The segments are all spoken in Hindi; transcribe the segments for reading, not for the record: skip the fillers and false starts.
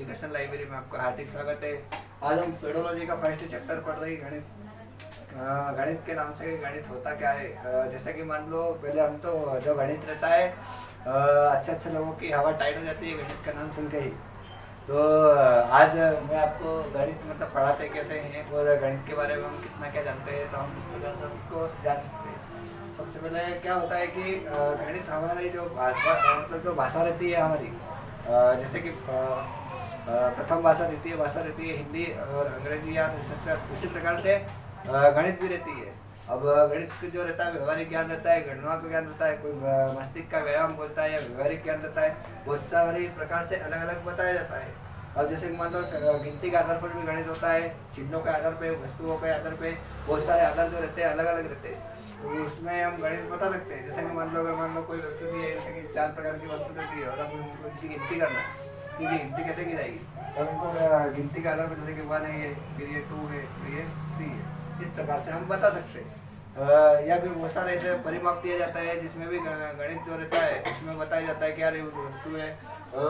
एजुकेशन लाइब्रेरी में आपका हार्दिक स्वागत है। आज हम पेडोलॉजी का फर्स्ट चैप्टर पढ़ रहे हैं, गणित। गणित के नाम से गणित होता क्या है। जैसे कि मान लो पहले हम तो जो गणित रहता है अच्छे लोगों की हवा टाइट हो जाती है गणित का नाम सुन के ही। तो आज मैं आपको गणित मतलब पढ़ाते कैसे हैं और गणित के बारे में हम कितना क्या जानते हैं, तो हम इस प्रकार से उसको जान सकते हैं। सबसे पहले क्या होता है कि गणित हमारी जो भाषा मतलब जो भाषा रहती है हमारी, जैसे कि प्रथम भाषा रहती है हिंदी और अंग्रेजी या संस्कृत। उसी प्रकार से गणित भी रहती है। अब गणित जो रहता है व्यवहारिक ज्ञान रहता है, गणना का ज्ञान रहता है, कोई मस्तिष्क का व्यायाम बोलता है या व्यवहारिक ज्ञान रहता है। बहुत सारी प्रकार से अलग अलग बताया जाता है। अब जैसे मान लो गिनती के आधार पर भी गणित होता है, चिन्हों के आधार पे, वस्तुओं के आधार पे, बहुत सारे आधार जो रहते हैं अलग अलग रहते हैं। तो उसमें हम गणित बता सकते हैं। जैसे कि मान लो कोई वस्तु दी है, जैसे कि 4 प्रकार की वस्तु दी है और हम उनकी गिनती करना है, क्योंकि गिनती कैसे की जाएगी, तो उनको गिनती के आधार पर जैसे कि 1 है ये, फिर ये 2 है, फिर ये 3 है, इस प्रकार से हम बता सकते हैं। या फिर बहुत सारे ऐसे परिमाप दिया जाता है जिसमें भी गणित जो रहता है उसमें बताया जाता है कि यार ये वस्तु है,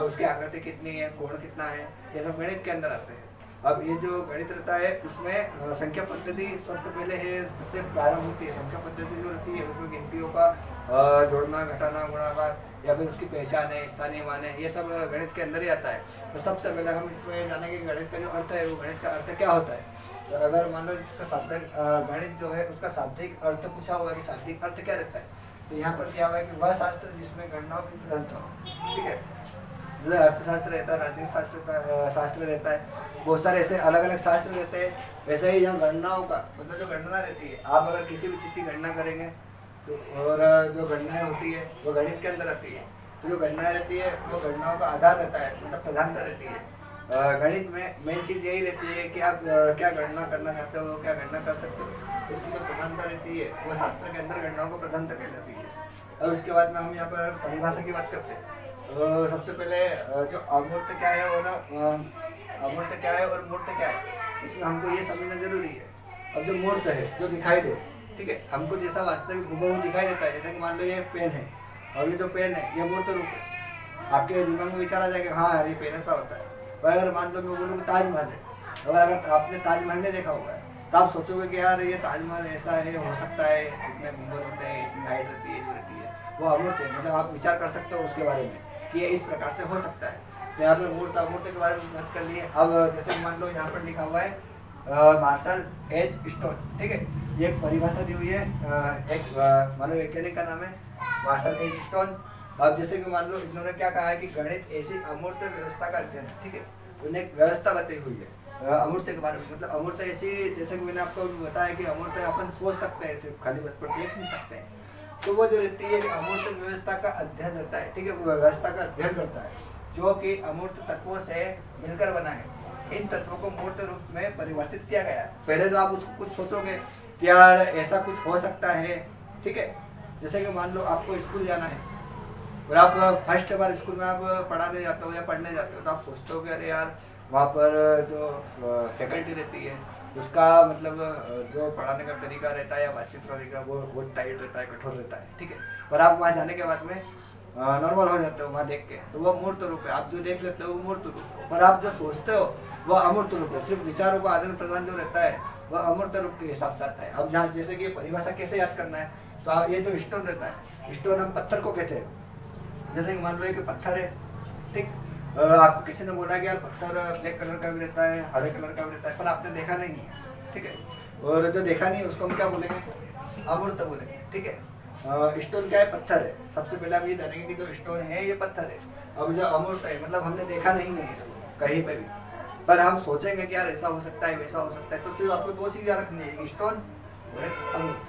उसकी आकृति कितनी है, कोण कितना है, ये सब गणित के अंदर आते हैं। अब ये जो गणित रहता है उसमें संख्या पद्धति सबसे पहले है, उससे प्रारंभ होती है। संख्या पद्धति जो रहती है उसमें गिनतियों का जोड़ना, घटाना, गुणा, भाग, या फिर उसकी पहचान है, स्थानीय मान है, ये सब गणित के अंदर ही आता है। तो सबसे पहले हम इसमें जानेंगे कि गणित का जो अर्थ है वो गणित का अर्थ क्या होता है। तो अगर मान लो इसका शाब्दिक गणित जो है उसका शाब्दिक अर्थ पूछा हुआ कि शाब्दिक अर्थ क्या रहता है, तो यहाँ पर क्या हुआ है कि वह शास्त्र जिसमें गणनाओं की प्रधानता हो। ठीक है, जैसे अर्थशास्त्र रहता है, राजनीतिक शास्त्र रहता है, बहुत सारे ऐसे अलग अलग शास्त्र रहते हैं। वैसे ही यहाँ गणनाओं का मतलब जो गणना रहती है, आप अगर किसी भी चीज़ की गणना करेंगे तो और जो गणनाएं होती है वो गणित के अंदर आती है। तो जो गणनाएं रहती है वो गणनाओं का आधार रहता है, मतलब प्रधानता रहती है। गणित में मेन चीज़ यही रहती है कि आप क्या गणना करना चाहते हो, क्या गणना कर सकते हो, तो इसकी जो प्रधानता रहती है वो शास्त्र के अंदर गणनाओं को प्रधानता कहलाती है। और उसके बाद में हम यहाँ पर परिभाषा की बात करते हैं। तो सबसे पहले जो अमूर्त क्या है और अमूर्त क्या है और मूर्त क्या है, इसमें हमको ये समझना जरूरी है। अब जो मूर्त है जो दिखाई दे, ठीक है, हमको जैसा वास्तविक हूबहू दिखाई देता है, जैसे कि मान लो ये पेन है और ये जो पेन है ये मूर्त रूप है। आपके दिमाग में विचार आ जाएगा हाँ यार ये पेन ऐसा होता है। और अगर मान लो मैं बोलूँ कि ताजमहल है, अगर आपने ताजमहल नहीं देखा हुआ है तो आप सोचोगे कि यार ये ताजमहल ऐसा है, हो सकता है, इतने गुंबद होते हैं, इतनी हाइट रहती है, जो रहती है वो अमूर्त है। मतलब आप विचार कर सकते हो उसके बारे में कि ये इस प्रकार से हो सकता है। तो यहाँ पर मूर्त अमूर्त के बारे में बात कर लिए। अब जैसे मान लो यहाँ पर लिखा हुआ है मार्शल एच स्टोन, ठीक है, ये एक परिभाषा दी हुई है। एक मानव वैज्ञानिक का नाम है मार्शल एच स्टोन। अब जैसे कि मान लो इन्होंने क्या कहा है कि गणित ऐसी अमूर्त व्यवस्था का अध्ययन, ठीक है, उन्हें एक व्यवस्था बताई हुई है अमूर्त के बारे में। मतलब अमूर्त ऐसी, जैसे कि मैंने आपको बताया कि अमूर्त अपन सोच सकते हैं, सिर्फ खाली बस पर देख नहीं सकते हैं। तो वो जो रहती है अमूर्त व्यवस्था का अध्ययन रहता है, ठीक है, वो व्यवस्था का अध्ययन करता है जो कि अमूर्त तत्वों से मिलकर बना है। इन तत्वों को मूर्त रूप में परिवर्तित किया गया है। पहले तो आप उसको कुछ सोचोगे कि यार ऐसा कुछ हो सकता है, ठीक है। जैसे कि मान लो आपको स्कूल जाना है और आप फर्स्ट बार स्कूल में आप पढ़ाने जाते हो या पढ़ने जाते हो, तो आप सोचते हो कि अरे यार वहाँ पर जो फैकल्टी रहती है उसका मतलब जो पढ़ाने का तरीका रहता है या बातचीत तरीका वो टाइट रहता है, कठोर रहता है, ठीक है। और आप वहाँ जाने के बाद में नॉर्मल हो जाते हो वहाँ देख के, तो वो मूर्त रूप है। आप जो देख लेते हो वो मूर्त रूप है, और आप जो सोचते हो वो अमूर्त रूप है। सिर्फ विचारों का आदान प्रदान जो रहता है वह अमूर्त रूप के हिसाब से आता है। अब जहाँ जैसे कि परिभाषा कैसे याद करना है, तो ये जो स्टोन रहता है, स्टोन हम पत्थर को कहते हैं। जैसे कि मान लो कि पत्थर है, ठीक, आपको किसी ने बोला कि यार पत्थर ब्लैक कलर का भी रहता है, हरे कलर का भी रहता है, पर आपने देखा नहीं है, ठीक है। और जो देखा नहीं है उसको हम क्या बोलेंगे, अमूर्त बोलेंगे, ठीक है। स्टोन क्या है, पत्थर है। सबसे पहले हम ये जानेंगे कि जो स्टोन है ये पत्थर है। अब जो अमूर्त है मतलब हमने देखा नहीं है इसको कहीं पे भी, पर हम सोचेंगे कि यार ऐसा हो सकता है, वैसा हो सकता है। तो सिर्फ आपको 2 चीज़ें रखनी है, एक स्टोन और एक अमूर्त,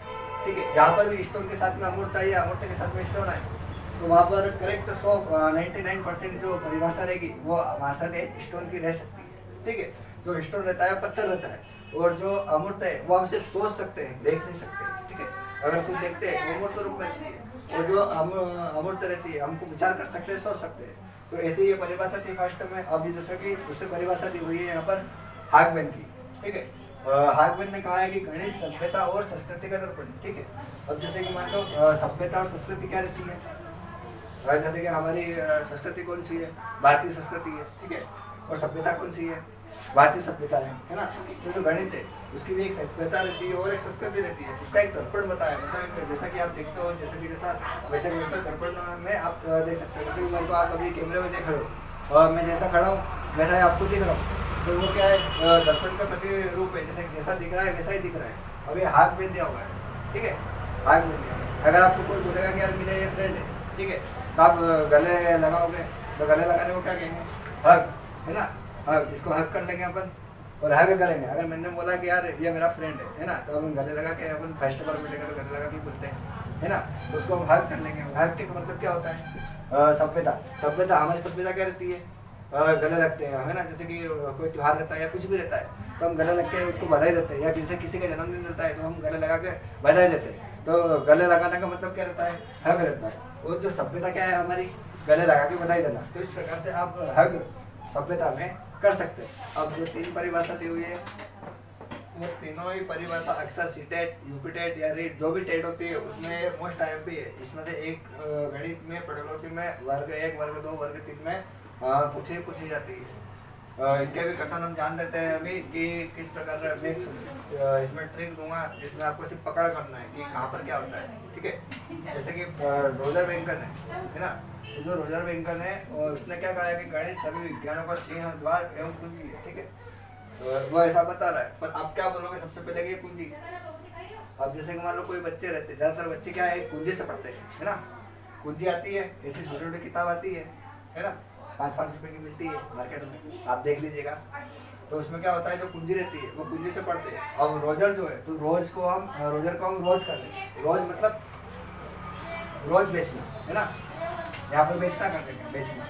ठीक है। जहाँ पर भी स्टोन के साथ में अमूर्त है या अमूर्त के साथ में स्टोन है, तो वहाँ पर करेक्ट 99% जो परिभाषा रहेगी वो मार्शल एच स्टोन की रह सकती है, ठीक है। जो स्टोन रहता है पत्थर रहता है, और जो अमूर्त है वो हम सिर्फ सोच सकते हैं, देख नहीं सकते, ठीक है। अगर कुछ देखते हैं वो मूर्त रूप में रहती है, और जो अमूर्त रहती है हमको विचार कर सकते हैं, सोच सकते हैं। तो ऐसे ये परिभाषा थी फर्स्ट में। अभी जैसे कि दूसरी परिभाषा दी हुई है यहाँ पर हागमैन की, ठीक है। हागमैन ने कहा है कि गणित सभ्यता और संस्कृति का दर्पण, ठीक है। अब जैसे कि मान लो सभ्यता और संस्कृति क्या रहती है, जैसे कि हमारी संस्कृति कौन सी है, भारतीय संस्कृति है, ठीक है। और सभ्यता कौन सी है? भारतीय सभ्यता है ना। तो जो गणित है उसकी भी एक सभ्यता रहती है और एक संस्कृति रहती है, उसका एक दर्पण बताया, मतलब जैसा कि आप देखते हो, जैसा कि वैसा दर्पण में आप देख सकते हो। जैसे कि मेरे को आप अभी कैमरे में देख रहे हो और मैं जैसा खड़ा हूँ वैसा ही आपको दिख रहा हूँ, तो वो क्या है, दर्पण का प्रतिरूप है। जैसा दिख रहा है वैसा ही दिख रहा है। अभी हाथ बेच दिया हुआ है, ठीक है, हाथ बेच दिया। अगर आपको कोई बोलेगा कि यार मेरा ये फ्रेंड है, ठीक है, तो आप गले लगाओगे, तो गले लगाने को क्या कहेंगे? हग, है ना, हग, इसको हग कर लेंगे अपन और हग करेंगे। अगर मैंने बोला कि यार ये मेरा फ्रेंड है ना, तो अपन गले लगा के, अपन फर्स्ट बार मिलेंगे तो गले लगा के बोलते हैं, है ना, तो उसको हम हग कर लेंगे। हग के मतलब क्या होता है? सभ्यता। सभ्यता, हमारी सभ्यता क्या रहती है? गले लगते हैं, है ना। जैसे कि कोई त्यौहार रहता है या कुछ भी रहता है तो हम गले लग के उसको बधाई देते हैं, या किसी का जन्मदिन रहता है तो हम गले लगा के बधाई देते हैं। तो गले लगाने का मतलब क्या रहता है? हग रहता है। वो जो सभ्यता क्या है हमारी? गले लगा के बधाई देना। तो इस प्रकार से आप हग सभ्यता में कर सकते हैं। अब जो 3 परिभाषा दी हुई है वो तीनों ही परिभाषा अक्सर सीटेट, यूपीटेट या रीट जो भी टेट होती है उसमें मोस्ट आईएमपी है। इसमें से एक गणित में, पेडोलॉजी में वर्ग 1, वर्ग 2, वर्ग 3 में पूछी जाती है। इनके भी कथन हम जान देते हैं अभी कि किस प्रकार इसमें ट्रिक दूंगा जिसमें आपको सिर्फ पकड़ करना है कि कहाँ पर क्या होता है, ठीक है। जैसे कि रोजर बेंकन है ना, जो रोजर बेंकन है उसने क्या कहा है कि गणित सभी विज्ञानों का सिंह, द्वार एवं कुंजी है, ठीक है। तो वो ऐसा बता रहा है, पर आप क्या बोलोगे सबसे पहले कि कुंजी। अब जैसे कि मान लो कोई बच्चे रहते हैं, ज्यादातर बच्चे क्या है, कुंजी से पढ़ते हैं, है ना। कुंजी आती है, ऐसी छोटी छोटी किताब आती है ना, 5-5 रुपए की मिलती है मार्केट में, आप देख लीजिएगा। तो उसमें क्या होता है, जो कुंजी रहती है वो कुंजी से पढ़ते हैं। अब रोजर जो है, तो रोजर को हम रोज कर लेंगे। रोज मतलब रोज बेचना, है ना, यहाँ पर बेचना कर देंगे, बेचना,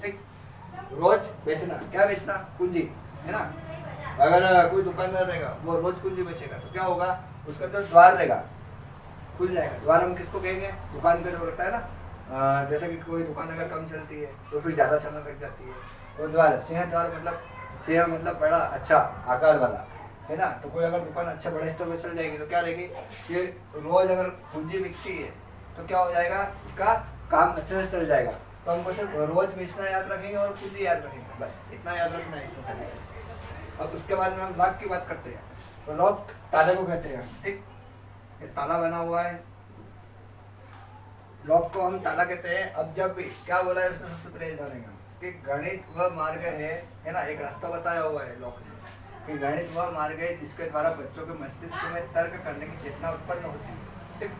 ठीक। रोज बेचना, क्या बेचना? कुंजी, है ना। अगर कोई दुकानदार रहेगा वो रोज कुंजी बेचेगा तो क्या होगा, उसका जो द्वार रहेगा खुल जाएगा। द्वार हम किसको कहेंगे? दुकान का जो रहता है ना, जैसे कि कोई दुकान अगर कम चलती है तो फिर ज़्यादा समय लग जाती है, तो द्वार, सिंह द्वार मतलब बड़ा अच्छा आकार वाला, है ना। तो कोई अगर दुकान अच्छा बड़े स्तर में चल जाएगी तो क्या रहेगी कि रोज अगर कुंजी बिकती है तो क्या हो जाएगा, उसका काम अच्छे से चल जाएगा। तो हमको सिर्फ रोज बेचना याद रखेंगे और कुंजी याद रखेंगे, बस इतना याद रखना है इसमें। अब उसके बाद में हम लॉक की बात करते हैं। तो लॉक ताले को कहते हैं, ठीक। ये ताला बना हुआ है, लॉक को हम ताला कहते हैं। अब जब भी क्या बोला है उसमें सबसे पहले जानेगा कि गणित वह मार्ग है ना, एक रास्ता बताया हुआ है लॉक ने कि गणित वह मार्ग है जिसके द्वारा बच्चों के मस्तिष्क में तर्क करने की चेतना उत्पन्न होती है, ठीक।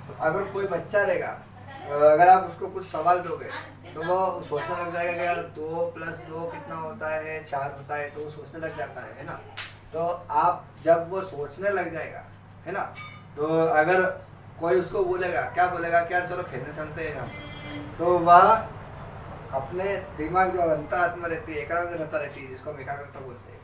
तो अगर कोई बच्चा रहेगा, अगर आप उसको कुछ सवाल दोगे तो वो सोचने लग जाएगा कि यार 2 + 2 कितना होता है, 4 होता है, तो वो सोचने लग जाता है ना। तो आप जब वो सोचने लग जाएगा, है ना, तो अगर कोई उसको बोलेगा, क्या बोलेगा कि यार चलो खेलने चलते हैं हम, तो वह अपने दिमाग जो अंतरात्मा रहती है, एकाग्रता रहती है, जिसको हम एकाग्रता बोलते हैं,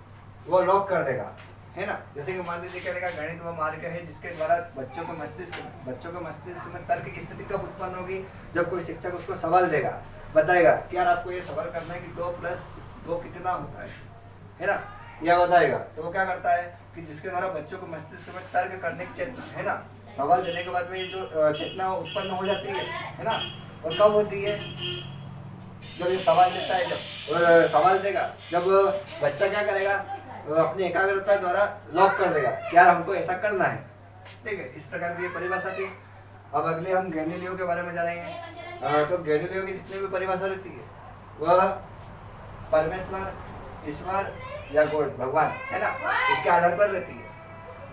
वो लॉक कर देगा, है ना। जैसे कि मान लीजिए क्या रहेगा, गणित वह मार्ग है जिसके द्वारा बच्चों के मस्तिष्क में तर्क की स्थिति कब उत्पन्न होगी, जब कोई शिक्षक उसको सवाल देगा, बताएगा कि यार आपको ये सवाल करना है कि 2 + 2 कितना होता है ना, यह बताएगा। तो वो क्या करता है कि जिसके द्वारा बच्चों को मस्तिष्क में तर्क करने की चेतना, है ना, सवाल देने के बाद में ये जो चेतना उत्पन्न हो जाती है ना, और कब होती है, जब ये सवाल देता है, जब सवाल देगा, जब बच्चा क्या करेगा, अपनी एकाग्रता द्वारा लॉक कर देगा कि यार हमको ऐसा करना है, ठीक है। इस प्रकार की ये परिभाषा थी। अब अगले हम गैलीलियो के बारे में जानेंगे। तो गैलीलियो की जितनी भी परिभाषा रहती है वह परमेश्वर, ईश्वर या गॉड, भगवान, है ना, इसके आधार पर रहती है।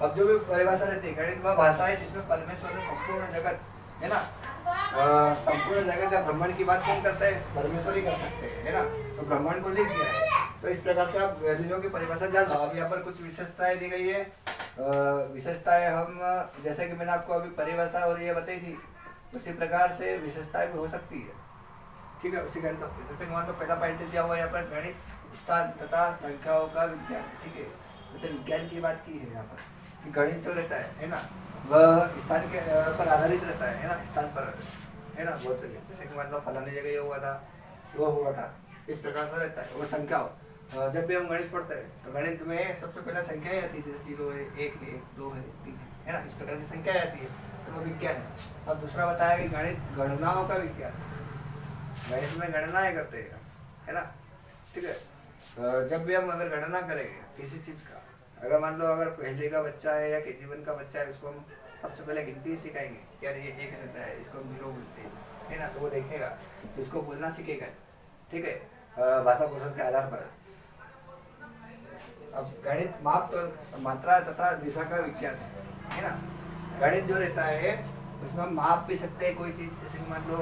अब जो भी परिभाषा रहती है, गणित वह भाषा है जिसमें परमेश्वर ने संपूर्ण जगत, है ना, संपूर्ण जगत या ब्रह्मांड की बात कौन करता है? परमेश्वर ही कर सकते हैं, है ना। तो ब्रह्मांड को लिख दिया है। तो इस प्रकार से आप गैलीलियो की परिभाषा जान सकते हैं। अब यहाँ पर कुछ विशेषताएं दी गई है। विशेषताएं हम, जैसे कि मैंने आपको अभी परिभाषा और ये बताई थी, उसी प्रकार से विशेषताएं भी हो सकती है, ठीक है, उसी के अंतर से। जैसे मान लो पहला पॉइंट दिया हुआ है यहाँ पर, गणित स्थान तथा संख्याओं का विज्ञान, ठीक है। तो विज्ञान की बात की है यहाँ पर कि गणित जो रहता है ना, वह स्थान के पर आधारित रहता है ना, स्थान पर, है ना, बहुत जैसे कि मान लो फलानी जगह ये हुआ था, वो हुआ था, इस प्रकार से रहता है। और संख्याओं, जब भी हम गणित पढ़ते हैं तो गणित में सबसे पहले संख्याएं आती है, जैसे 0 है, 1 है, 2 है, 3 है ना, इस प्रकार की संख्याएं आती है, तो वो विज्ञान है। अब दूसरा बताया कि गणित गणनाओं का विज्ञान, गणित में गणनाएं करते हैं, है ना, ठीक है। जब भी हम अगर गणना करेंगे किसी चीज़ का, अगर मान लो अगर पहले का बच्चा है या केजी 1 का बच्चा है, उसको हम सबसे पहले गिनती ही सिखाएंगे, यार ये एक रहता है, इसको हम 0 बोलते हैं, है ना। तो वो देखेगा, उसको बोलना सीखेगा, ठीक है, भाषा कौशल के आधार पर। अब गणित माप तो मात्रा तथा दिशा का विज्ञान है ना। गणित जो रहता है उसमें हम माप भी सकते हैं कोई चीज़, जैसे कि मान लो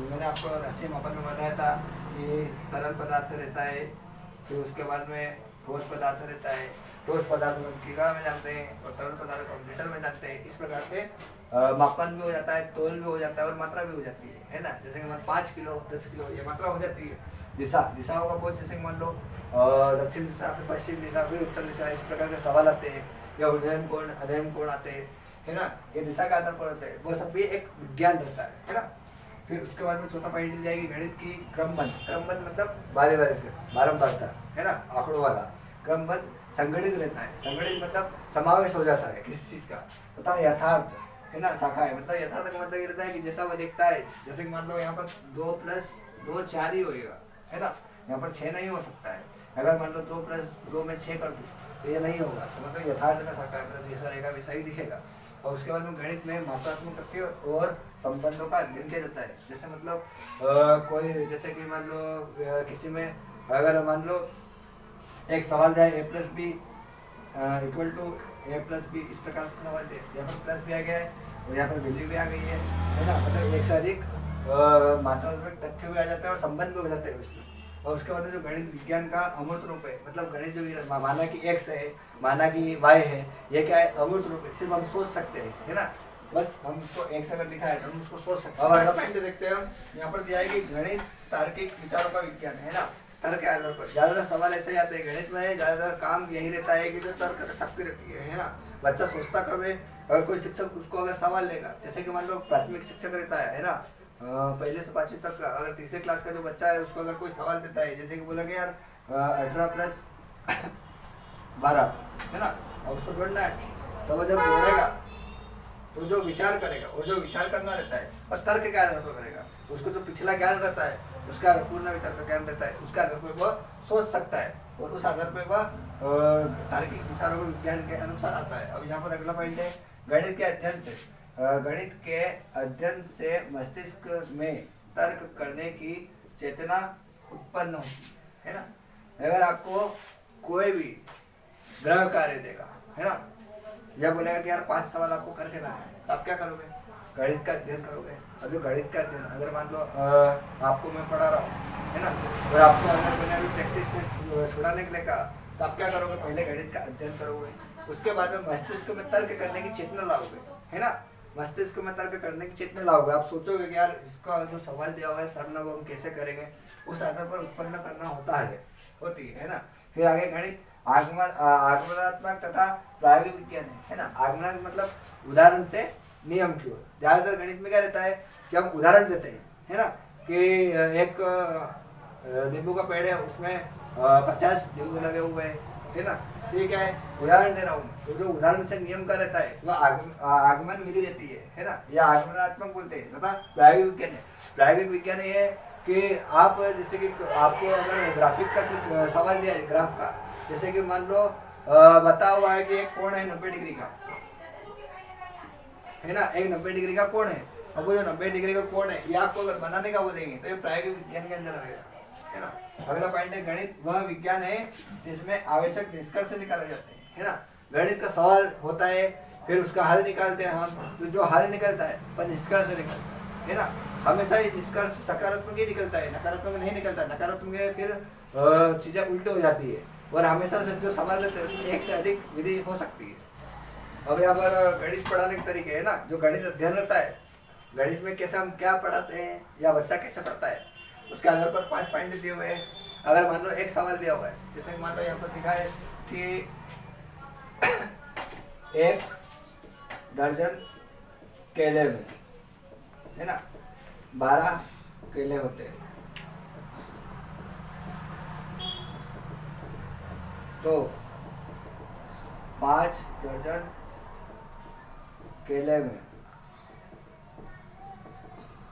मैंने आपको राशि मापन में बताया था कि तरल पदार्थ रहता है, फिर उसके बाद में ठोस पदार्थ रहता है, ठोस पदार्थ को हम किग्रा में जानते हैं और तरल पदार्थ को हम लीटर में जानते हैं। इस प्रकार से मापन भी हो जाता है, तोल भी हो जाता है और मात्रा भी हो जाती है ना। जैसे कि मान 5 किलो 10 किलो ये मात्रा हो जाती है। दिशाओं का बहुत, जैसे कि मान लो दक्षिण दिशा, फिर पश्चिम दिशा, फिर उत्तर दिशा, इस प्रकार के सवाल आते हैं, या उन्नयन कोण अध्ययन कोण आते हैं, है ना। ये दिशा के आधार पर होते हैं, वो सब भी एक विज्ञान रहता है ना। फिर उसके बाद में चौथा पॉइंट मिल जाएगी गणित की क्रमबद्ध। क्रमबद्ध मतलब बारे बारे से बारंबारता, है ना, आंकड़ों वाला। क्रमबद्ध संगठित रहता है, संगठित मतलब समावेश हो जाता है किसी चीज का। तथा यथार्थ, है ना, शाखा है, मतलब यथार्थ का मतलब ये रहता है कि जैसा वो देखता है, जैसे कि मान लो यहाँ पर 2 + 2 4 ही होएगा, है ना, यहाँ पर 6 नहीं हो सकता है। अगर मान लो 2 + 2 में 6 कर दूँ तो ये नहीं होगा, तो मतलब यथार्थ का शाखा है, मतलब जैसा रहेगा वैसा ही दिखेगा। और उसके बाद में गणित में मात्रात्मक तथ्य और संबंधों का अध्ययन किया जाता है। जैसे मतलब कोई, जैसे कि मान लो किसी में अगर मान लो एक सवाल जाए a + b = a + b, इस प्रकार से सवाल दे, यहाँ पर प्लस भी आ गया है और यहाँ पर वैल्यू भी आ गई है ना, मतलब एक से अधिक मात्रात्मक तथ्य भी आ जाता है और संबंध भी हो जाते हैं उसमें। और उसके बाद जो गणित विज्ञान का अमूर्त रूप है, मतलब गणित जो माना कि x है, माना कि y है, ये क्या है, अमूर्त रूप है, सिर्फ हम सोच सकते हैं, है ना। बस हम उसको x अगर लिखा है तो हम उसको सोच सकते हैं। अब अगला पॉइंट देखते हैं हम, यहाँ पर दिया है कि गणित तार्किक विचारों का विज्ञान है ना। तर्क के आधार पर ज्यादातर सवाल ऐसे आते हैं गणित में, ज्यादातर काम यही रहता है कि जो तर्क शक्ति रहती है ना। बच्चा सोचता कब है, अगर कोई शिक्षक उसको अगर सवाल देगा, जैसे कि मान लो प्राथमिक शिक्षक रहता है ना, पहले से 5वीं तक, अगर तीसरे क्लास का जो बच्चा है उसको अगर कोई सवाल देता है, जैसे कि बोलेंगे यार 18 + 12, है ना, और उसको जोड़ना है, तो वो जब जोड़ेगा तो जो विचार करेगा, और जो विचार करना रहता है और तर्क के आधार पर करेगा, उसको जो पिछला ज्ञान रहता है, उसका पूर्ण विचार का ज्ञान रहता है, उसके आधार पर वह सोच सकता है और उस आधार पर वह तार्किक विचारों को विज्ञान के अनुसार आता है। अब यहाँ पर अगला पॉइंट है गणित के अध्ययन से। गणित के अध्ययन से मस्तिष्क में तर्क करने की चेतना उत्पन्न होती है ना। अगर आपको कोई भी ग्रह कार्य देगा, है ना, या बोलेगा कि यार 5 सवाल आपको करके लाना है, तो आप क्या करोगे, गणित का अध्ययन करोगे। और जो गणित का अध्ययन, अगर मान लो आपको मैं पढ़ा रहा हूँ, है ना, और आपको अगर मैंने अभी प्रैक्टिस से छुड़ाने के लिए कहा, तो आप क्या करोगे, पहले गणित का अध्ययन करोगे, उसके बाद में मस्तिष्क में तर्क करने की चेतना लाओगे, है ना। मस्तिष्क में तर्क करने की चेतना लाओगे, आप सोचोगे कि यार इसका जो सवाल दिया हुआ है सर ने, वो हम कैसे करेंगे, उस आधार पर उत्पन्न करना होती है ना। फिर आगे गणित आगमनात्मक तथा प्रायोगिक विज्ञान है ना। आगमनात्मक मतलब उदाहरण से नियम की ओर। ज्यादातर गणित में क्या रहता है कि हम उदाहरण देते हैं, है ना, कि एक नींबू का पेड़ है, उसमें 50 नींबू लगे हुए हैं, है ना, ठीक है, उदाहरण दे रहा हूँ। तो जो उदाहरण से नियम का रहता है वह आगमन मिली रहती है ना, या आगमनात्मक बोलते हैं। तथा प्रायोगिक विज्ञान है, प्रायोगिक विज्ञान ये है कि आप जैसे कि आपको अगर ग्राफिक का कुछ सवाल दिया है, ग्राफ का, जैसे कि मान लो बता हुआ है कि एक कोण है 90 डिग्री का, है ना, एक 90 डिग्री का कोण है। अब वो जो 90 डिग्री का कोण है ये आपको अगर बनाने का बोलेंगे तो ये प्रायोगिक विज्ञान के अंदर आएगा, है ना। अगला पॉइंट है गणित वह विज्ञान है जिसमें आवश्यक निष्कर्ष निकाले जाते हैं, है ना। गणित का सवाल होता है, फिर उसका हल निकालते हैं हम, तो जो हल निकलता है पर निष्कर्ष निकलता है ना। हमेशा ही निष्कर्ष सकारात्मक ही निकलता है, नकारात्मक नहीं निकलता। नकारात्मक है फिर चीजें उल्टी हो जाती है, और हमेशा से जो सवाल रहते हैं उसमें एक से अधिक विधि हो सकती है। अब यहाँ पर गणित पढ़ाने के तरीके है ना, जो गणित अध्ययन रहता है, गणित में कैसे हम क्या पढ़ाते हैं या बच्चा कैसे पढ़ता है, उसके आधार पर 5 पॉइंट दिए हुए हैं। अगर मान लो एक सवाल दिया हुआ है, जैसे मान लो यहाँ पर लिखा है कि 1 दर्जन केले में, है ना, 12 केले होते हैं, तो 5 दर्जन केले में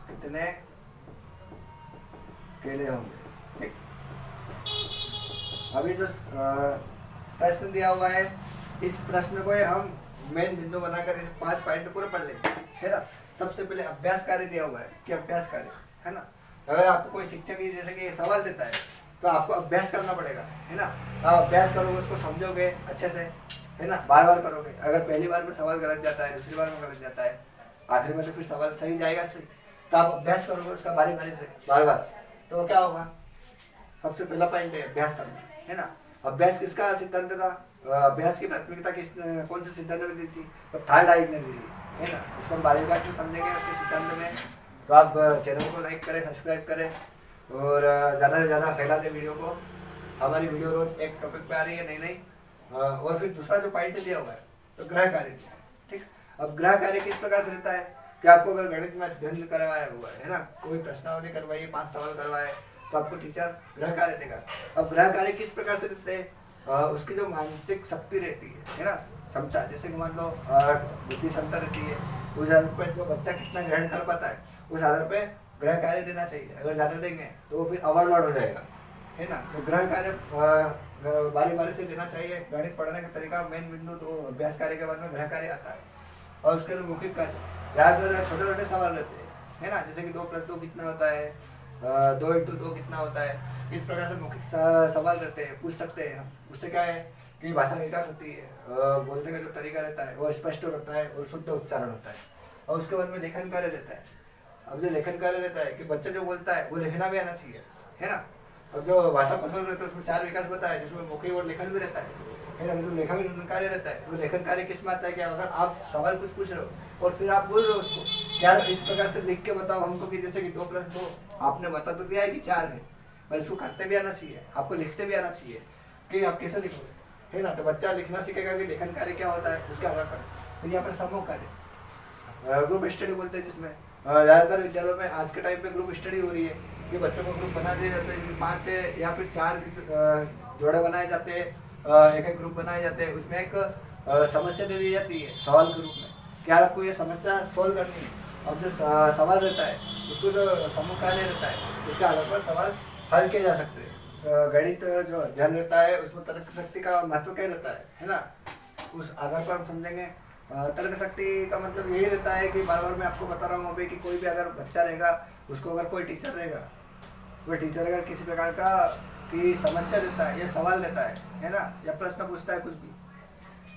कितने केले होंगे, ठीक। अभी जो प्रश्न दिया हुआ है, इस प्रश्न को हम मेन बिंदु बनाकर 5 पॉइंट पूरे पढ़ लेंगे, है ना। सबसे पहले अभ्यास कार्य दिया हुआ है कि अभ्यास कार्य, है ना। अगर आपको कोई शिक्षक ही जैसे कि सवाल देता है तो आपको अभ्यास करना पड़ेगा, है ना। आप अभ्यास करोगे, उसको समझोगे अच्छे से, है ना, बार बार करोगे। अगर पहली बार में सवाल गलत जाता है, दूसरी बार में गलत जाता है, आखिरी में तो फिर सवाल सही जाएगा सही, तो आप अभ्यास करोगे उसका बारी बारी से बार बार, तो क्या होगा। सबसे पहला पॉइंट है अभ्यास करना, है ना। अभ्यास किसका सिद्धांत था, अभ्यास की प्राथमिकता किस कौन से सिद्धांत में दी थी, तो थर्ड आइक ने दी थी, है ना। उसको हम बाल विकास में समझेंगे उसके सिद्धांत में। तो आप चैनल को लाइक करें, सब्सक्राइब करें और ज़्यादा से ज़्यादा फैला दें वीडियो को। हमारी वीडियो रोज एक टॉपिक पे आ रही है नई नई। और फिर दूसरा जो पॉइंट दिया हुआ है तो ग्रह कार्य दिया है, ठीक। अब ग्रह कार्य किस प्रकार से रहता है कि आपको अगर गणित में अध्ययन करवाया हुआ है ना, कोई प्रश्नावली करवाई, 5 सवाल करवाए, तो आपको टीचर ग्रह कार्य देगा। अब ग्रह कार्य किस प्रकार से देते हैं, उसकी जो मानसिक शक्ति रहती है ना, क्षमता, जैसे कि मान लो बुद्धि क्षमता रहती है, उस आधार पर जो बच्चा कितना ग्रहण कर पाता है उस आधार पर ग्रह कार्य देना चाहिए। अगर ज़्यादा देंगे तो वो फिर ओवरलोड हो जाएगा, है ना। तो ग्रह कार्य बारी बारी से देना चाहिए। गणित पढ़ने का तरीका मेन बिंदु तो अभ्यास कार्य के बाद में ग्रह कार्य आता है, और उसके मौखिक कार्य याद छोटे छोटे सवाल रहते हैं, है ना। जैसे कि 2 + 2 कितना होता है, 2 × 2 कितना होता है, इस प्रकार से मौखिक सवाल रहते हैं, पूछ सकते हैं हम। उससे क्या है कि भाषा विकास होती है, बोलने का जो तरीका रहता है वो स्पष्ट होता है और शुद्ध उच्चारण होता है। और उसके बाद में लेखन कार्य रहता है। अब जो लेखन कार्य रहता है कि बच्चा जो बोलता है वो लिखना भी आना चाहिए, है ना। अब जो भाषा पसंद रहता है उसमें 4 विकास बताया, जिसमें मौखिक और लेखन भी रहता है ना। जो लेखन कार्य रहता है, तो लेखन कार्य किस में आता है, क्या अगर आप सवाल कुछ पूछ रहे हो और फिर आप बोल रहे हो उसको यार इस प्रकार से लिख के बताओ हमको, कि जैसे कि 2 + 2 आपने बता तो दिया है कि 4 है, पर इसको करते भी आना चाहिए, आपको लिखते भी आना चाहिए कि आप कैसे लिखोगे, है ना। तो बच्चा लिखना सीखेगा कि लेखन कार्य क्या होता है उसके आधार पर। फिर यहाँ पर समूह कार्य, ग्रुप स्टडी बोलते हैं, जिसमें ज़्यादातर विद्यालयों में आज के टाइम पे ग्रुप स्टडी हो रही है कि बच्चों को ग्रुप बना दिए जाते हैं, 5 से या फिर 4 जोड़े बनाए जाते हैं, एक ग्रुप बनाए जाते हैं। उसमें एक समस्या दे दी जाती है सवाल के रूप में कि यार आपको ये समस्या सोल्व करनी है। अब जो सवाल रहता है उसको जो समूह कार्य रहता है उसके आधार पर सवाल हल किए जा सकते हैं। गणित जो अध्ययन रहता है उसमें तर्क शक्ति का महत्व क्या रहता है ना, उस आधार पर हम समझेंगे। तर्क शक्ति का मतलब यही रहता है कि बार बार मैं आपको बता रहा हूँ अभी कि कोई भी अगर बच्चा रहेगा उसको अगर कोई टीचर रहेगा, वह टीचर अगर किसी प्रकार का की समस्या देता है या सवाल देता है ना, या प्रश्न पूछता है कुछ भी,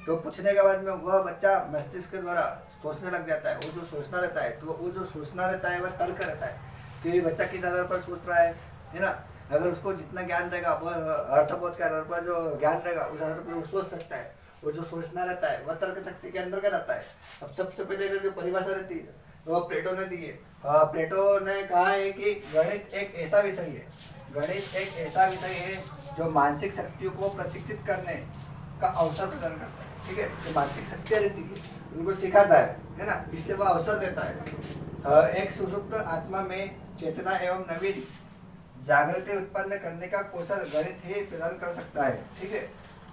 तो पूछने के बाद में वह बच्चा मस्तिष्क के द्वारा सोचने लग जाता है। वो जो सोचना रहता है, तो वो जो सोचना रहता है वह तर्क रहता है कि बच्चा किस आधार पर सोच रहा है ना। अगर उसको जितना ज्ञान रहेगा वो अर्थबोध के आधार पर जो ज्ञान रहेगा उस आधार पर वो सोच सकता है। वो जो सोचना रहता है वह तर्क शक्ति के अंदर का रहता है। अब सबसे पहले जो परिभाषा रहती है तो वह प्लेटो ने दी है। प्लेटो ने कहा है कि गणित एक ऐसा विषय है, गणित एक ऐसा विषय है जो मानसिक शक्तियों को प्रशिक्षित करने का अवसर प्रदान करता है। ठीक है, जो मानसिक शक्तियाँ रहती है उनको सिखाता है ना, इसलिए वह अवसर देता है। एक सुसुप्त आत्मा में चेतना एवं नवीन जागृति उत्पन्न करने का कौशल गणित ही प्रदान कर सकता है। ठीक है,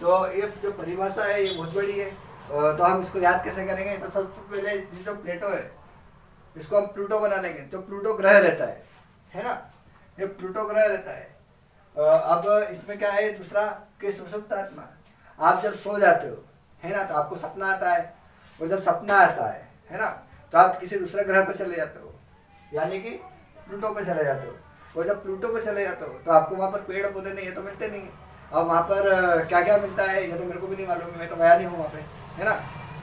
तो ये जो परिभाषा है ये बहुत बड़ी है। तो हम इसको याद कैसे करेंगे, तो सबसे पहले जो प्लेटो है इसको हम प्लूटो बना लेंगे। तो प्लूटो ग्रह रहता है ना, ये प्लूटो ग्रह रहता है। अब इसमें क्या है दूसरा कि सुसुप्त आत्मा, आप जब सो जाते हो है ना तो आपको सपना आता है, और जब सपना आता है ना तो आप किसी दूसरे ग्रह पर चले जाते हो, यानी कि प्लूटो पे चले जाते हो। और जब प्लूटो पे चले जाते हो तो आपको वहाँ पर पेड़ पौधे नहीं है तो मिलते नहीं, और वहाँ पर क्या क्या मिलता है ये तो मेरे को भी नहीं मालूम, मैं तो गया नहीं हूँ वहाँ पे, है ना।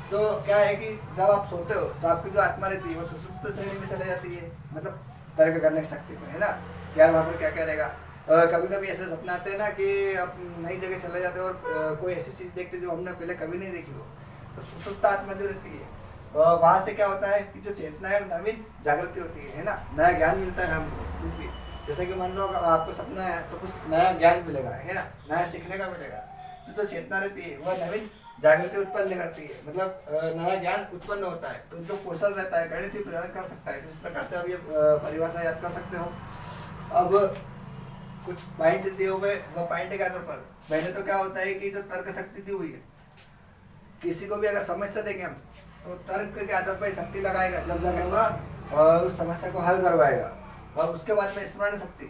तो क्या है कि जब आप सोते हो तो आपकी जो आत्मा रहती है वो सुसुप्त श्रेणी में चले जाती है, मतलब तर्क करने की शक्ति में, है ना। यार वहाँ पर क्या क्या रहेगा। कभी कभी ऐसे सपने आते हैं ना कि आप नई जगह चले जाते हो और कोई ऐसी चीज़ देखते जो हमने पहले कभी नहीं देखी हो, तो सुसुप्त आत्मा जो रहती है वहाँ से क्या होता है कि जो चेतना है नवीन जागृति होती है ना, नया ज्ञान मिलता है हमको कुछ भी। जैसे कि मान लो आपको सपना है तो कुछ नया ज्ञान मिलेगा, है ना, नया सीखने का मिलेगा। तो जो चेतना रहती है वह नवीन जागृति उत्पन्न करती है, मतलब नया ज्ञान उत्पन्न होता है। तो जो कौशल रहता है गणित ही प्रदान कर सकता है। तो इस प्रकार से आप ये परिभाषा याद कर सकते हो। अब कुछ पॉइंट दिए हुए, वह पॉइंट के आधार पर पहले तो क्या होता है कि जो तर्क शक्ति दी हुई है, किसी को भी अगर समस्या देंगे हम तो तर्क के आधार पर शक्ति लगाएगा, जब जाके वह उस समस्या को हल करवाएगा। और उसके बाद में स्मरण शक्ति,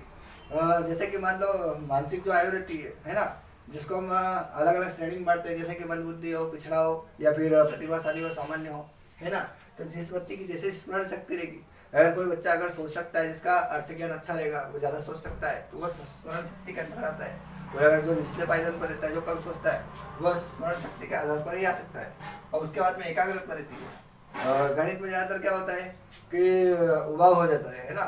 जैसे कि मान लो मानसिक जो आयु रहती है ना, जिसको हम अलग अलग श्रेणी में बांटते हैं, जैसे कि मंदबुद्धि हो, पिछड़ा हो, या फिर प्रतिभाशाली हो, सामान्य हो, है ना। तो जिस बच्चे की जैसे स्मरण शक्ति रहेगी, अगर कोई बच्चा अगर सोच सकता है, जिसका अर्थ ज्ञान अच्छा रहेगा, वो ज़्यादा सोच सकता है, तो वो स्मरण शक्ति के अंदर आता है। और अगर जो निचले पायदान पर रहता है, जो कम सोचता है, वह स्मरण शक्ति के आधार पर ही आ सकता है। और उसके बाद में एकाग्रता रहती है। गणित में ज़्यादातर क्या होता है कि उबाऊ हो जाता है ना।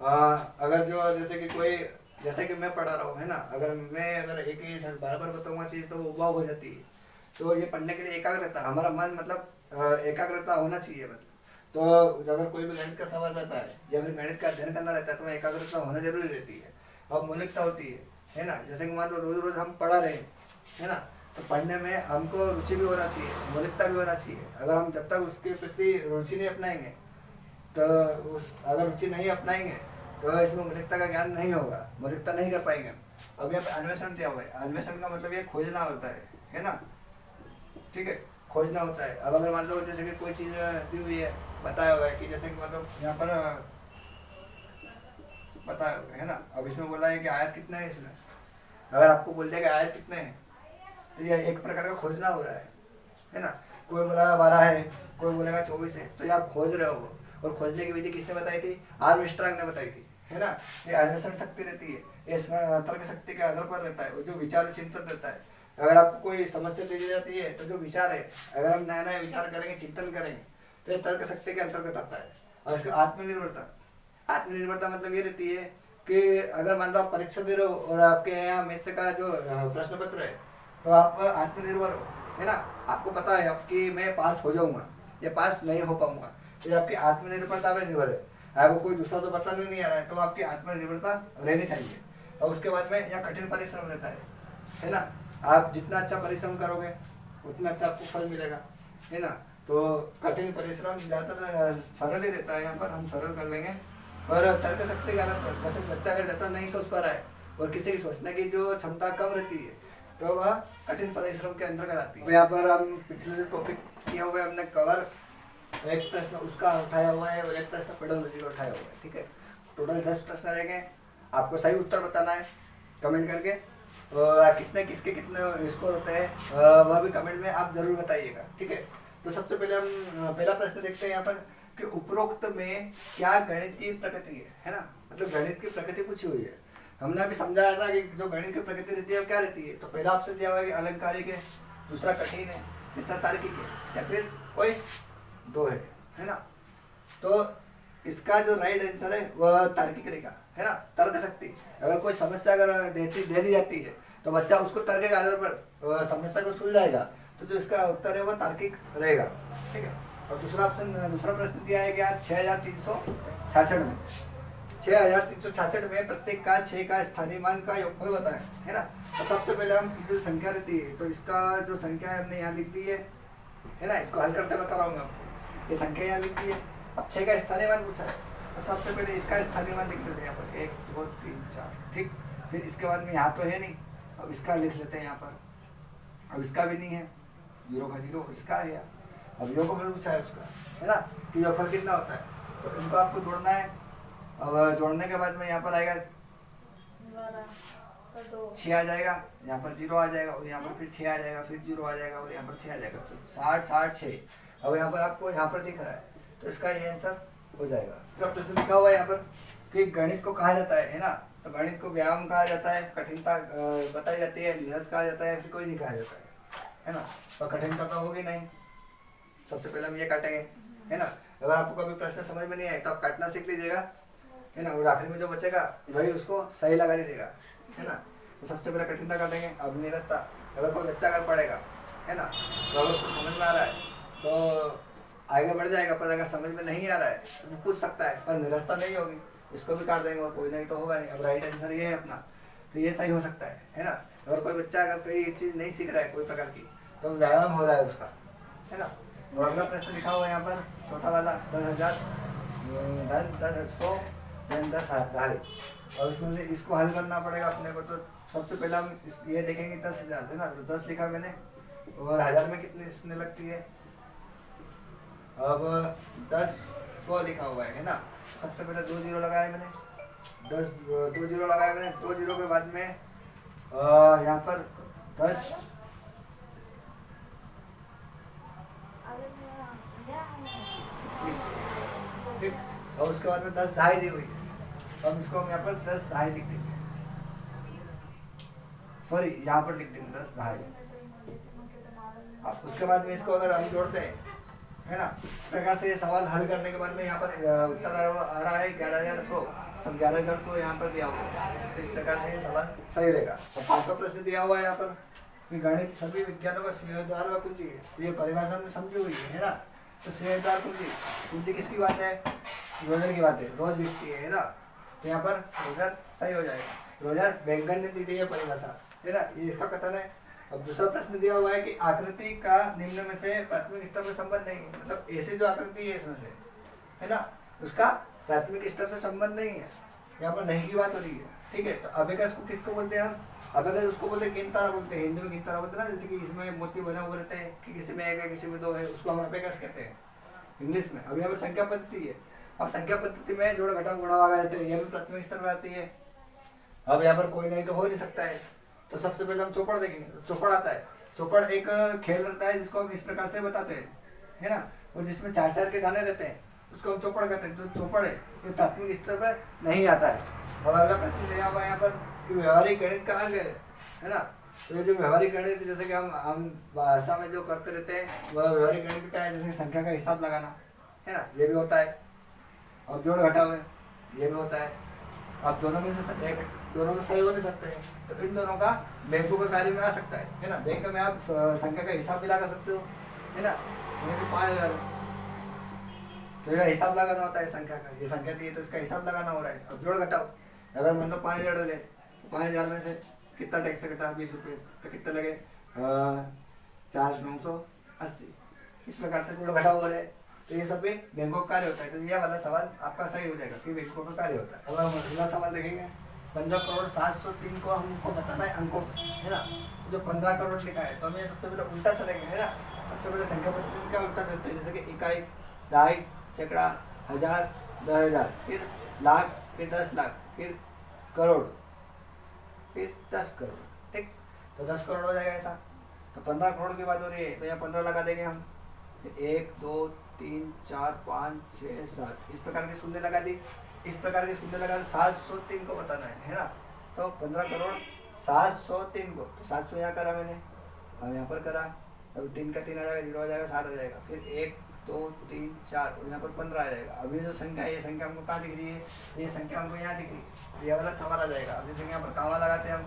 अगर जो जैसे कि कोई, जैसे कि मैं पढ़ा रहा हूँ, है ना, अगर एक ही बार बार बताऊंगा चीज़ तो वो उबाऊ हो जाती है। तो ये पढ़ने के लिए एकाग्रता, हमारा मन मतलब एकाग्रता होना चाहिए। मतलब तो अगर कोई भी गणित का सवाल रहता है या फिर गणित का अध्ययन करना रहता है, तो वह एकाग्रता होना जरूरी रहती है। अब मौलिकता होती है ना। जैसे कि मान लो रोज रोज हम पढ़ा रहे हैं, है ना, तो पढ़ने में हमको रुचि भी होना चाहिए, मौलिकता भी होना चाहिए। अगर हम जब तक उसके प्रति रुचि नहीं अपनाएंगे, तो अगर रुचि नहीं अपनाएंगे तो इसमें मौलिकता का ज्ञान नहीं होगा, मौलिकता नहीं कर पाएंगे। अब यहाँ पे अन्वेषण दिया हुआ है, अन्वेषण का मतलब ये खोजना होता है ना, ठीक है, खोजना होता है। अब अगर मान लो जैसे कि कोई चीज़ दी हुई है, बताया हुआ है कि जैसे कि मतलब यहाँ पर बताया हुआ है ना। अब इसमें बोला है कि आयत कितना है, इसमें अगर आपको बोल दिया कि आयत कितने हैं, तो ये एक प्रकार का खोजना हो रहा है ना। कोई बोलेगा 12 है, कोई बोलेगा 24 है, तो ये आप खोज रहे हो। और खोजने की विधि किसने बताई थी? आर्मस्ट्रांग ने बताई थी, है ना। ये अन्वेषण शक्ति रहती है, ये तर्क शक्ति के आधार पर रहता है, और जो विचार चिंतन रहता है। अगर आपको कोई समस्या दी जाती है, तो जो विचार है, अगर हम नया नया विचार करेंगे, चिंतन करेंगे, तो ये तर्क शक्ति के अंतर्गत आता है। और इसका आत्मनिर्भरता, आत्मनिर्भरता मतलब ये रहती है कि अगर मान लो आप परीक्षा दे रहे हो और आपके यहाँ मैथ्स का जो प्रश्न पत्र है, तो आप आत्मनिर्भर हो, है ना। आपको पता है आपकी मैं पास हो जाऊंगा या पास नहीं हो पाऊंगा, तो ये आपकी आत्मनिर्भरता पर निर्भर है। आपको कोई दूसरा तो बताने नहीं आ रहा है, तो आपकी आत्मनिर्भरता रहनी चाहिए। और उसके बाद में यहाँ कठिन परिश्रम रहता है ना। आप जितना अच्छा परिश्रम करोगे उतना अच्छा आपको फल मिलेगा, है ना। तो कठिन परिश्रम ज़्यादातर सरल ही रहता है, यहाँ पर हम सरल कर लेंगे। और तर्क शक्ति के आधार पर, जैसे बच्चा अगर ज़्यादा नहीं सोच पा रहा है और किसी की सोचने की जो क्षमता कम रहती है, तो वह कठिन परिश्रम के अंतर्गत आती है। यहाँ पर हम पिछले जो टॉपिक किया हुआ है हमने कवर, एक प्रश्न उसका उठाया हुआ है और एक प्रश्न पेडोलॉजी का उठाया हुआ है, ठीक है। टोटल 10 प्रश्न रहेंगे, आपको सही उत्तर बताना है कमेंट करके। कितने किसके कितने स्कोर होते हैं वह भी कमेंट में आप जरूर बताइएगा, ठीक है। तो सबसे पहले हम पहला प्रश्न देखते हैं यहाँ पर कि उपरोक्त में क्या गणित की प्रकृति है ना। मतलब गणित की प्रकृति पूछी हुई है। हमने अभी समझाया था कि जो गणित की प्रकृति रहती है वो क्या रहती है। तो पहला ऑप्शन दिया हुआ है कि अलंकारिक है, दूसरा कठिन है, तीसरा तार्किक है, या फिर कोई दो है ना। तो इसका जो राइट आंसर है वह तार्किक रहेगा, है ना। तर्क शक्ति, अगर कोई समस्या अगर दे दी जाती है, तो बच्चा उसको तर्क के आधार पर समस्या को सुलझाएगा, तो जो इसका उत्तर है वह तार्किक रहेगा, ठीक है। और दूसरा प्रश्न दिया है कि यार 6366 में 6366 में प्रत्येक का 6 का स्थानीय मान का योगफल बताएं, है ना। तो सबसे पहले हम जो संख्या रहती है, तो इसका जो संख्या है हमने यहाँ लिख दी है ना। इसको हल करते बता रहा हूँ आपको, ये संख्या यहाँ लिख दी है। अब 6 का स्थानीय मान पूछा है, तो सबसे पहले इसका स्थानीय मान लिख लेते हैं यहाँ पर 1 2 3 4, ठीक। फिर इसके बाद में यहाँ तो है नहीं, अब इसका लिख लेते हैं यहाँ पर। अब इसका भी नहीं है, 0 का 0, इसका है यार। अब योगफल पूछा है उसका, है ना, कि योगफल कितना होता है। तो इनको आपको जोड़ना है। अब जोड़ने के बाद में यहाँ पर आएगा 6 आ जाएगा, यहाँ पर 0 आ जाएगा, और यहाँ पर फिर 6 आ जाएगा, फिर 0 आ जाएगा, और यहाँ पर 6 आ जाएगा। तो 60 60 6। अब यहाँ पर आपको यहाँ पर दिख रहा है, तो इसका ये आंसर हो जाएगा। दूसरा प्रश्न लिखा हुआ है यहाँ पर कि गणित को कहा जाता है ना। तो गणित को व्यायाम कहा जाता है, कठिनता बताई जाती है, नीरस कहा जाता है, फिर कोई नहीं कहा जाता है ना। और कठिनता तो होगी नहीं। सबसे पहले हम ये काटेंगे, है ना। अगर आपको कभी प्रश्न समझ में नहीं आए तो आप काटना सीख लीजिएगा, है ना। और आखिर में जो बचेगा वही उसको सही लगा दीजिएगा, है ना। तो सबसे पहले कठिनता काटेंगे, अब निरस्ता। अगर कोई बच्चा अगर पढ़ेगा, है ना, तो अगर उसको समझ में आ रहा है तो आगे बढ़ जाएगा, पर अगर समझ में नहीं आ रहा है तो वो पूछ सकता है, पर निरस्ता नहीं होगी, इसको भी काट देंगे और कोई नहीं तो होगा नहीं। अब राइट आंसर ये है अपना, तो ये सही हो सकता है ना। अगर कोई बच्चा अगर कोई चीज़ नहीं सीख रहा है कोई प्रकार की, तो व्यायाम हो रहा है उसका, है ना। और अगला प्रश्न लिखा हुआ है यहाँ पर, चौथा वाला 10,000 100 10,000। और इसमें से इसको हल करना पड़ेगा अपने को। तो सबसे पहले हम ये देखेंगे 10,000 है ना, तो 10 लिखा मैंने, और 1000 में कितनी इसमें लगती है। अब 10 100 लिखा हुआ है ना। सबसे पहले 2 0 लगाए मैंने, 2 0 लगाए मैंने, 2 0 के बाद में यहाँ पर 10 ठीक। और उसके बाद में 10 ढाई दी हुई है, अब इसको हम यहाँ पर 10 ढाई लिख देंगे, सॉरी यहाँ पर लिख देंगे 10 ढाई। अब उसके बाद में इसको अगर हम जोड़ते हैं, है ना, इस प्रकार से ये सवाल हल करने के बाद में यहाँ पर उत्तर आ रहा है 11,100। अब 11,100 यहाँ पर दिया हुआ है, तो इस प्रकार से ये सवाल सही रहेगा। और 5वां प्रश्न दिया हुआ है यहाँ पर कि गणित सभी विज्ञानों का श्रेयोद्वार व कुंजी है, तो ये परिभाषा में समझी हुई है ना। तो श्रेयोद्वार कुंजी, कुंजी किसकी बात है? रोजर की बात है, रोज बिकती है ना, तो यहाँ पर रोजर सही हो जाएगा। रोजर बैंगन ने दी गई है परिभाषा, है ना, ये इसका कथन है। अब दूसरा प्रश्न दिया हुआ है कि आकृति का निम्न में से प्राथमिक स्तर में संबंध नहीं है, मतलब ऐसी जो आकृति है इसमें से, है ना, उसका प्राथमिक स्तर से संबंध नहीं है, यहाँ पर नहीं की बात हो रही है, ठीक है। तो अबेकस को किसको बोलते हैं हम? अबेकस उसको बोलते हैं गेंद तारा बोलते हैं, हिंदी में गेंद तारा बोलते हैं ना, जैसे कि इसमें मोती बने हुए रहते हैं कि किसी में एक है किसी में दो है, उसको हम अबेकस कहते हैं इंग्लिश में। अब यहाँ पर संख्या पद्धति है, अब संख्या पद्धति में जोड़ घटाव गुणा भागा देते हैं, यह भी प्राथमिक स्तर में आती है। अब यहाँ पर कोई नहीं तो हो नहीं सकता है, तो सबसे पहले हम चौपड़ देखेंगे। चौपड़ आता है, चौपड़ एक खेल रहता है जिसको हम इस प्रकार से बताते हैं, है ना, और जिसमें 4-4 के दाने रहते हैं उसको हम चौपड़ कहते हैं। जो चौपड़ है ये प्राथमिक स्तर पर नहीं आता है। और अगला प्रश्न दिया हुआ है यहाँ पर कि व्यवहारिक गणित का अंग है ना, तो ये जो व्यवहारिक गणित जैसे कि हम भाषा में जो करते रहते हैं वह व्यवहारिक गणित क्या है? जैसे संख्या का हिसाब लगाना, है ना, ये भी होता है। और जोड़ घटाव है, ये भी होता है। अब दोनों में से एक दोनों तो सही हो नहीं सकते हैं, तो इन दोनों का बैंकों का कार्य में आ सकता है ना। बैंक में आप संख्या का हिसाब भी लगा सकते हो, है ना, तो 5,000, तो यह हिसाब लगाना होता है संख्या का, ये संख्या दी है तो इसका हिसाब लगाना हो रहा है। अब जोड़ घटाओ, अगर मान लो 5,000 ले, 5,000 में से कितना टैक्स से घटा? 20 रुपये, तो कितने लगे? 4,980। इस प्रकार से जोड़ घटाव हो रहे हैं, तो ये सब भी बैंकों का कार्य होता है। तो यह वाला सवाल आपका सही हो जाएगा कि बैंकों का कार्य होता है। अब हम अगला सवाल देखेंगे। 15,703 को हमको बताना है अंकों, है ना। जो 15 करोड़ लिखा है तो हमें सबसे पहले उल्टा चलेंगे, है ना। सबसे पहले संख्या पद्धति का उल्टा चलते हैं, जैसे कि इकाई, दहाई, सैकड़ा, हजार, 10,000, फिर लाख, फिर 10 लाख, फिर करोड़, फिर 10 करोड़, ठीक। तो 10 करोड़ हो जाएगा ऐसा। तो 15 करोड़ की बात हो रही है तो यहाँ 15 लगा देंगे हम। 1 2 3 4 5 6 7 इस प्रकार की शून्य लगा दी। इस प्रकार के शून्य लगा 703 को बताना है ना। तो 15 करोड़ 703 को, तो 700 यहाँ करा मैंने, अब यहाँ पर करा, अब 3 का 3 आ जाएगा, 0 आ जाएगा, 7 आ जाएगा, फिर 1 2 3 4 और यहाँ पर 15 आ जाएगा। अभी जो संख्या है ये संख्या हमको कहाँ दिख रही है? ये संख्या हमको यहाँ दिख रही है, ये वाला सवाल आ जाएगा। अब जैसे कि यहाँ पर कामा लगाते हैं हम,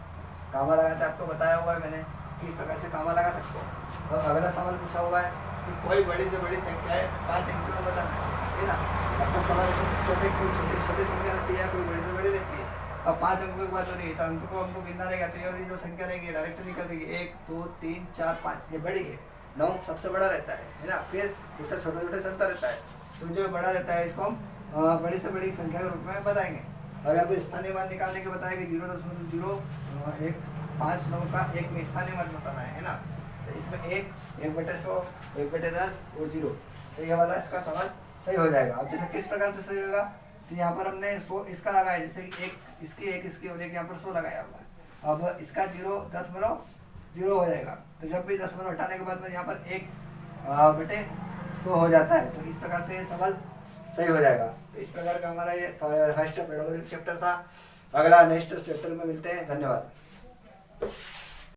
कामा लगाते हैं, आपको बताया हुआ है मैंने कि इस प्रकार से कामा लगा सकते हो। और अगला सवाल पूछा हुआ है कि कोई बड़ी से बड़ी संख्या है 5 अंकों में बताना है ना। अक्सर सवाल छोटे कोई छोटी संख्या रहती है, कोई बड़ी से बड़ी रहती है। अब 5 अंकों की बात हो रही है तो अंकों को हमको गिनना रहेगा, तो ये जो संख्या रहेगी डायरेक्ट निकल रही है 1 2 3 4 5, ये बड़ी है। 9 सबसे बड़ा रहता है ना। फिर दूसरा छोटे छोटे चलता रहता है, तो जो बड़ा रहता है इसको हम बड़ी से बड़ी संख्या के रूप में बताएंगे। और यहाँ पर स्थानीय मान निकालने के बताया कि 0.0159 का एक में स्थानीय मान बताना है ना। तो इसमें 1/100, 1/10 और 0, तो ये वाला इसका सवाल सही हो जाएगा। अब जैसे किस प्रकार से सही होगा, तो यहाँ पर हमने 100 इसका लगाया, जैसे कि एक इसकी और एक यहाँ पर 100 लगाया हुआ है। अब इसका 0 हो जाएगा, तो जब भी 10 हटाने के बाद में यहाँ पर 1/100 हो जाता है, तो इस प्रकार से ये सवाल सही हो जाएगा। तो इस प्रकार का हमारा ये फर्स्ट पेडोलॉजी चैप्टर था। अगला नेक्स्ट चैप्टर में मिलते हैं। धन्यवाद।